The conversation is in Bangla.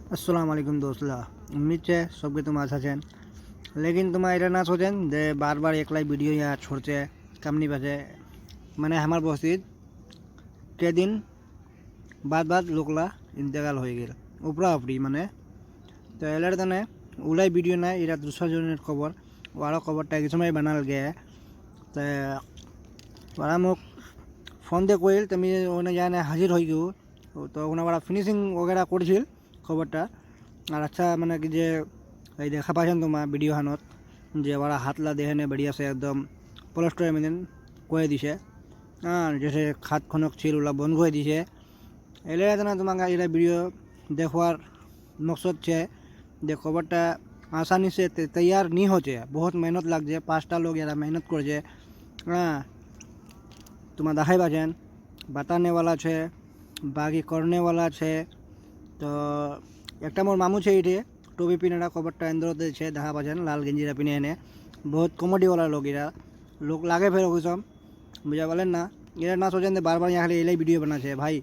अस्सलाम वालेकुम दोस्तला उम्मीद है सबके तुम आशा छेन लेकिन तुम এটা না সোচেন যে বারবার একলাই ভিডিও ইয়া ছড়ছে কামনি বাজে মানে আমার বস্তিত কেদিন বাদ বাদ লোকলা ইন্তেকাল হয়ে গেল উপরা উপরি মানে তো এলার তানে ওলাই ভিডিও নাই এরা 200 জনের খবর ওরা খবরটা কিছু সময় বানাল গে তো ওরা মোক ফোন দিয়ে কইল তুমি ওনে জানে হাজির হয়ে গেও তো ওনারা ফিনিশিং वगैरह করছিল খবরটা আর আচ্ছা মানে কি যে এই দেখা পাইছেন তোমার ভিডিও খানত যে ওরা হাতলা দেহেনে বেড়ি আছে একদম প্লাস্টার মেদিন কয়ে দিছে হ্যাঁ যে খাতখনক ছিল ওলা বন্ধ করে দিছে এলে না তোমাকে এটা ভিডিও দেখবার মকসদ છે যে খবরটা आसानी से तैयार नहीं होते बहुत मेहनत लग जाए 5टा लोग यार मेहनत कर जाए हाँ तुम्हारा देखाई बाजेन बताने वाला है बाकी करने वाला है तो एक मोर मामू है ये टोपी पिनेरा खबरटा एंद्रते देखा पाचेन लाल गेंजिरा पिने एने बहुत कमेडी वाला लोग इरा लोग लागे फिर सब बुझा पालें ना इरा ना सोचें बार बार यहाँ खाली एलाई भिडियो बना भाई।